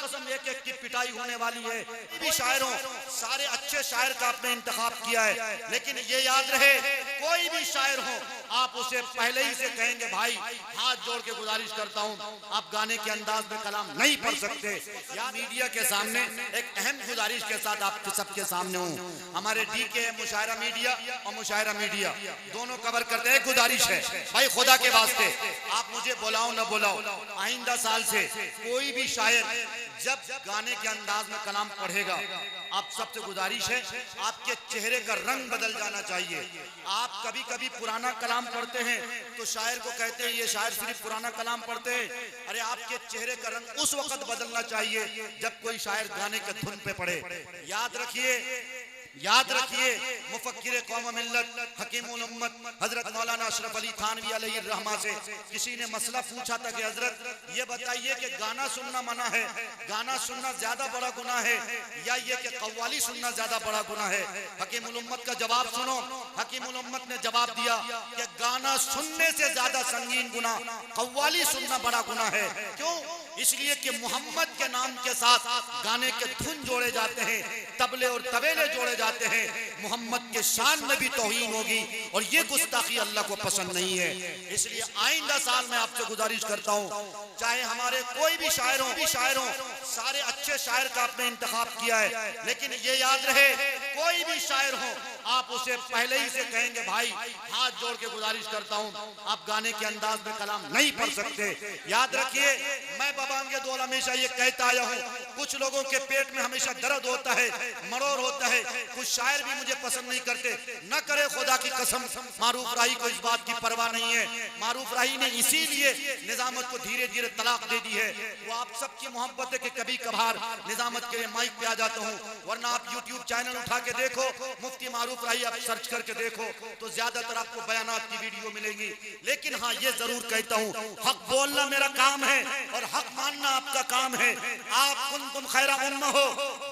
कसम एक एक की पिटाई होने वाली है। भी शायरों सारे अच्छे शायर का आपने इंतखाब किया है, लेकिन ये याद रहे कोई भी शायर हो आप उसे पहले ही से कहेंगे भाई हाथ जोड़ के गुजारिश करता हूँ आप गाने के अंदाज में कलाम नहीं पढ़ सकते। या मीडिया के सामने एक अहम गुजारिश के साथ आपके सबके सामने हूँ, हमारे डीके मुशायरा मीडिया और मुशायरा मीडिया दोनों कवर करते हैं। गुजारिश है भाई खुदा के वास्ते आप मुझे बुलाओ न बुलाओ, आइंदा साल से कोई भी शायर जब गाने के अंदाज में कलाम पढ़ेगा आप सबसे गुजारिश है आपके चेहरे का रंग बदल जाना चाहिए। आप कभी कभी पुराना कलाम पढ़ते हैं तो शायर को कहते हैं ये शायर सिर्फ पुराना कलाम पढ़ते हैं, अरे आपके चेहरे का रंग उस वक्त बदलना चाहिए जब कोई शायर गाने के धुन पे पढ़े। याद रखिए मुफक्किर कौम मिल्लत हकीमुल उम्मत हजरत मौलाना अशरफ अली थानवी अलैहि रहमा से किसी ने मसला पूछा था कि हजरत ये बताइए कि गाना सुनना मना है, गाना सुनना ज्यादा बड़ा गुनाह है या ये कि कव्वाली सुनना ज्यादा बड़ा गुनाह है? हकीमुल उम्मत का जवाब सुनो। हकीमुल उम्मत ने जवाब दिया कि गाना सुनने से ज्यादा संगीन गुनाह कव्वाली सुनना बड़ा गुनाह है। क्यों? इसलिए कि मोहम्मद के नाम के साथ गाने के धुन जोड़े जाते हैं, तबले और तबेले जोड़े जाते हैं, मोहम्मद के शान में भी तौहीन होगी और ये गुस्ताखी अल्लाह को पसंद नहीं है। इसलिए आइंदा साल में आपसे गुजारिश करता हूँ चाहे हमारे कोई भी शायरों सारे अच्छे शायर का आपने इंतखाब किया है, लेकिन ये याद रहे कोई भी शायर हो आप उसे पहले ही से कहेंगे भाई हाथ जोड़ के गुजारिश करता हूँ आप गाने के अंदाज में कलाम नहीं पढ़ सकते। याद रखिए मैं बाबांगे दौल हमेशा ये कहता आया हूँ कुछ लोगों के पेट में हमेशा दर्द होता है, मरोड़ होता है, कुछ शायर भी मुझे पसंद नहीं करते। न करे खुदा की कसम मारूफ राही को इस बात की परवाह नहीं है। मारूफ राही ने इसीलिए निजामत को धीरे धीरे तलाक दे दी है। वो आप सबकी मोहब्बत है कि कभी कभार निजामत के लिए माइक पे आ जाता हूँ, वरना आप यूट्यूब चैनल उठा के देखो मुफ्ती मारूफ राही आप सर्च करके देखो तो ज्यादातर आपको बयानात की वीडियो मिलेगी। लेकिन हाँ ये जरूर कहता हूँ हक बोलना मेरा काम है और हक मानना आपका काम है। आप तुम खैरा उम्मा हो,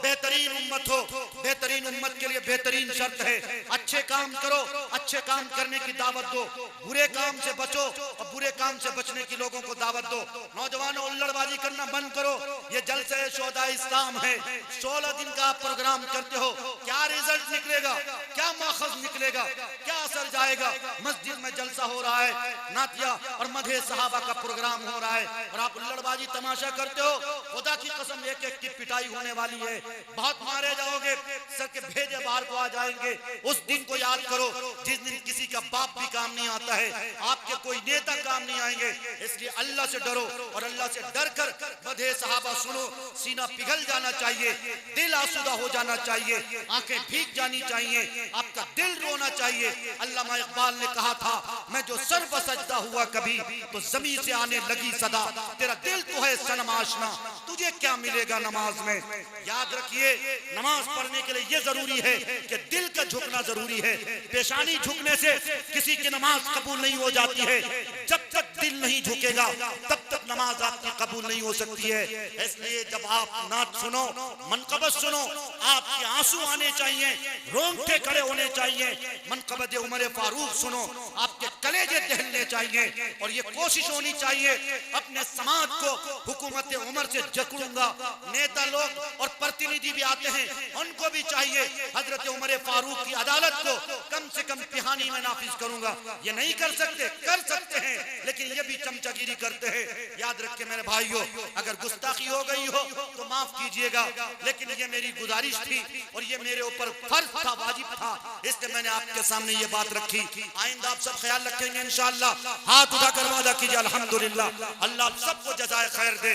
बेहतरीन उम्मत हो, बेहतरीन उम्मत के लिए बेहतरीन शर्त है अच्छे काम करो, अच्छे काम करने की दावत दो, बुरे काम से बचो और बुरे काम से बचने की लोगों को दावत दो। नौजवानों उल्लड़बाजी करना बंद करो। ये जलसे शोदा इस्लाम है, 16 दिन का आप प्रोग्राम करते हो, क्या रिजल्ट निकलेगा, क्या माखज निकलेगा, क्या असर जाएगा? मस्जिद में जलसा हो रहा है, नातिया और मधे सहाबा का प्रोग्राम हो रहा है और आप उल्लड़बाजी तमाशा करते हो। खुदा की कसम एक एक की पिटाई होने वाली है, बहुत मारे जाओगे, सर के भेजे बाहर को आ जाएंगे। उस दिन को याद करो जिस दिन किसी का बाप भी काम नहीं आता है, आपके कोई नेता काम नहीं आएंगे। इसलिए अल्लाह से डरो और अल्लाह से डर कर मधे सहाबा सुनो। सीना पिघल जाना चाहिए, दिल आसूदा हो जाना चाहिए, आंखें भीग जानी चाहिए, आपका दिल रोना चाहिए। अल्लामा इकबाल ने कहा था मैं जो सर बसजदा हुआ कभी तो जमीन से आने लगी सदा, तेरा दिल तो है सनम आशना तुझे क्या मिलेगा नमाज में। याद रखिए नमाज पढ़ने के लिए ये जरूरी है कि दिल का झुकना जरूरी है। पेशानी झुकने से किसी की नमाज कबूल नहीं हो जाती है। जब तक दिल नहीं झुकेगा तब तक नमाज आपकी कबूल नहीं हो सकती है। इसलिए जब आप नात सुनो, मनकबत सुनो, आपके आंसू आने चाहिए, रोंगटे खड़े होने चाहिए। मनकबत उमर फारूक सुनो, आपके कलेजे दहलने चाहिए और ये कोशिश होनी चाहिए अपने समाज को हुकूमत उमर से जकड़ूंगा। नेता लोग और प्रतिनिधि भी आते हैं, उनको भी चाहिए हजरत उमर फारूक की अदालत को कम से कम तिहानी में नाफिज करूंगा। ये नहीं कर सकते, कर सकते हैं लेकिन ये भी चमचागिरी करते हैं। याद रख के मेरे भाइयों अगर गुस्ताखी हो गई हो तो माफ कीजिएगा, लेकिन ये मेरी गुजारिश थी और ये मेरे ऊपर फर्ज था, वाजिब था, इसलिए मैंने आपके सामने ये बात रखी। आइंदा आप सब ख्याल रखेंगे इंशाअल्लाह। हाथ उठाकर वादा कीजिए अल्हम्दुलिल्लाह। अल्लाह आप सबको जज़ाए खैर दे।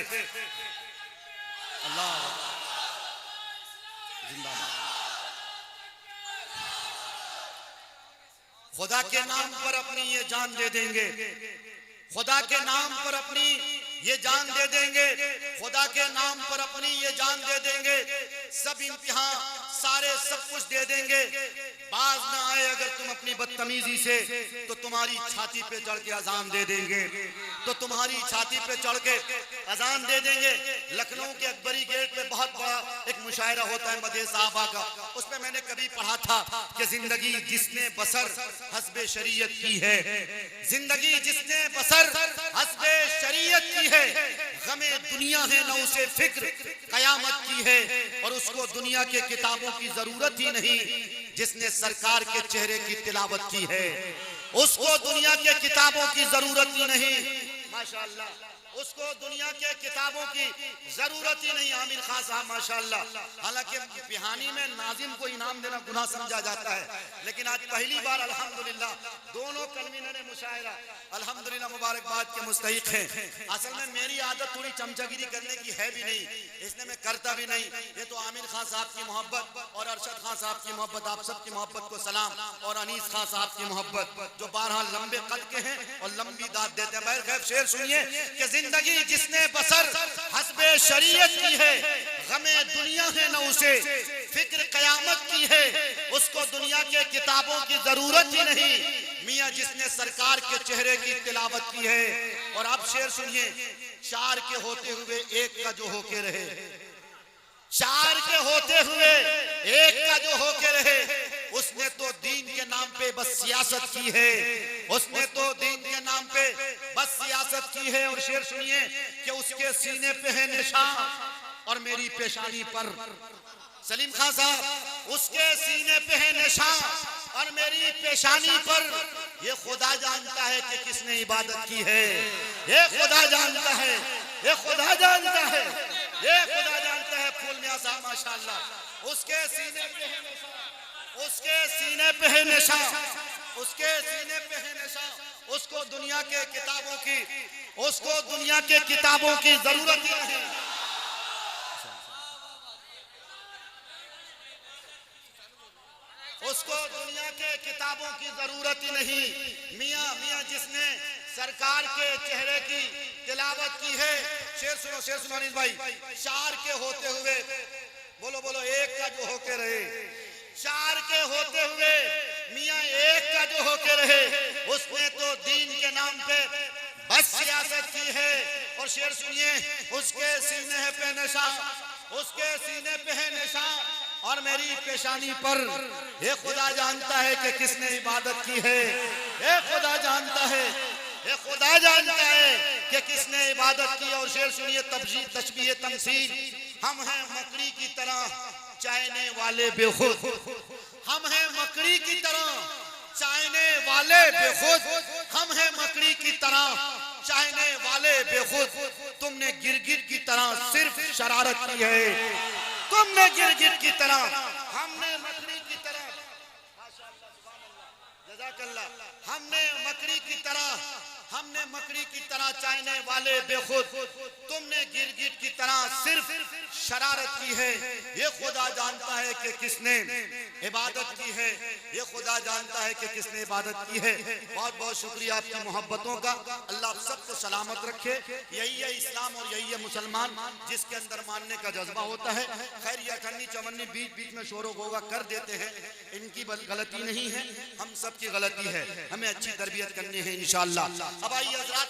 अल्लाह जिंदाबाद। खुदा के नाम पर अपनी ये जान दे देंगे, खुदा के नाम पर अपनी ये जान दे देंगे, खुदा के नाम पर अपनी ये जान दे देंगे। सब इम्तिहान सारे सब कुछ दे देंगे। बाज ना आए अगर तुम अपनी बदतमीजी से तो तुम्हारी छाती पे चढ़ के अजान दे देंगे, तो तुम्हारी छाती पे चढ़ के अजान दे देंगे। लखनऊ के अकबरी गेट पे बहुत बड़ा एक मुशायरा होता है मदे साहबा का, उसमें मैंने कभी पढ़ा था कि जिंदगी जिसने बसर हस्बे शरीयत की है, जिंदगी जिसने बसर हस्बे शरीयत की है, गमे दुनिया है न उसे फिक्र कयामत की है, और उसको दुनिया के किताबों की जरूरत ही नहीं जिसने सरकार के चेहरे की तिलावत की है। उसको दुनिया के किताबों की जरूरत ही नहीं, माशाअल्लाह, उसको दुनिया के किताबों की जरूरत ही नहीं। आमिर खान साहब माशाअल्लाह, हालांकि पिहानी में नाजिम को इनाम देना गुनाह समझा जाता है, लेकिन आज पहली बार अल्हम्दुलिल्लाह दोनों कन्वीनर मुशायरा अल्हम्दुलिल्लाह मुबारकबाद के मुस्तहिक हैं। असल में मेरी आदत थोड़ी चमचगिरी करने की है भी नहीं, इसलिए मैं करता भी नहीं। ये तो आमिर खान साहब की मोहब्बत और अरशद खान साहब की मोहब्बत, आप सबकी मोहब्बत को सलाम, और अनीस खान साहब की मोहब्बत जो बहरहाल लंबे कद के हैं और लंबी दाद देते हैं। खैर शेर सुनिए कि जिंदगी जिसने बसर हस्बे शरीयत की है, गमे दुनिया है न उसे फिक्र कयामत की है, उसको दुनिया के किताबों की जरूरत ही नहीं, मियां जिसने सरकार के चेहरे की तिलावत की है। और आप शेर सुनिए, चार के होते हुए एक का जो होके रहे, चार के होते हुए एक का जो होके रहे, उसने तो दीन के नाम पे बस सियासत की है, उसने तो दीन के नाम पे बस सियासत की है। और शेर सुनिए कि उसके सीने पे है निशान और मेरी पेशानी पर, सलीम खान साहब, उसके सीने पे है निशान और मेरी पेशानी पर, ये खुदा जानता है कि किसने इबादत की है, ये खुदा जानता है, ये खुदा जानता है, ये खुदा जानता है। फूल मियां साहब माशाअल्लाह, उसके सीने पे है निशान, उसके सीने पे है निशान, उसके सीने पे है निशान। उसको दुनिया के किताबों की, उसको दुनिया के किताबों की जरूरत ही नहीं। उसको दुनिया के किताबों की जरूरत ही नहीं, मियां जिसने सरकार के चेहरे की तिलावत की है। शेर सुनो अनीस भाई, चार के होते हुए, बोलो बोलो, एक का जो होके रहे, चार के होते हुए मियां एक का जो होके रहे, उसने तो दीन के नाम पे बस सियासत की है। और शेर सुनिए, उसके सीने पे निशान, उसके सीने पे है निशान और मेरी पेशानी पर, ये खुदा जानता है कि किसने इबादत की है, ये खुदा जानता है, ये खुदा जानता है कि किसने इबादत की। और शेर सुनिए, तशबीह तमसील, हम हैं मकड़ी की तरह चाहने वाले बेखुद, हम हैं मकड़ी की तरह चाहने वाले बेखुद, हम हैं मकड़ी की तरह चाहने वाले बेखुद, तुमने गिरगिट की तरह सिर्फ शरारत की है, तुमने गिरगिट की तरह, हमने मकड़ी की तरह, माशाअल्लाह सुभान अल्लाह जज़ाकल्लाह, हमने मकड़ी की तरह, हमने मकड़ी की तरह चाहने वाले बेखुद, तुमने गिरगिट की तरह सिर्फ शरारत की है। ये खुदा जानता है कि किसने इबादत की है, ये खुदा जानता है कि किसने इबादत की है। बहुत बहुत शुक्रिया आपकी मोहब्बतों का, अल्लाह आप सबको सलामत रखे। यही है इस्लाम और यही है मुसलमान, जिसके अंदर मानने का जज्बा होता है। खैर ये अठन्नी चवन्नी बीच बीच में शोर गोगा कर देते हैं, इनकी गलती नहीं है, हम सब की गलती है, हमें अच्छी तरबियत करनी है इंशाअल्लाह। अब आइए हज़रात।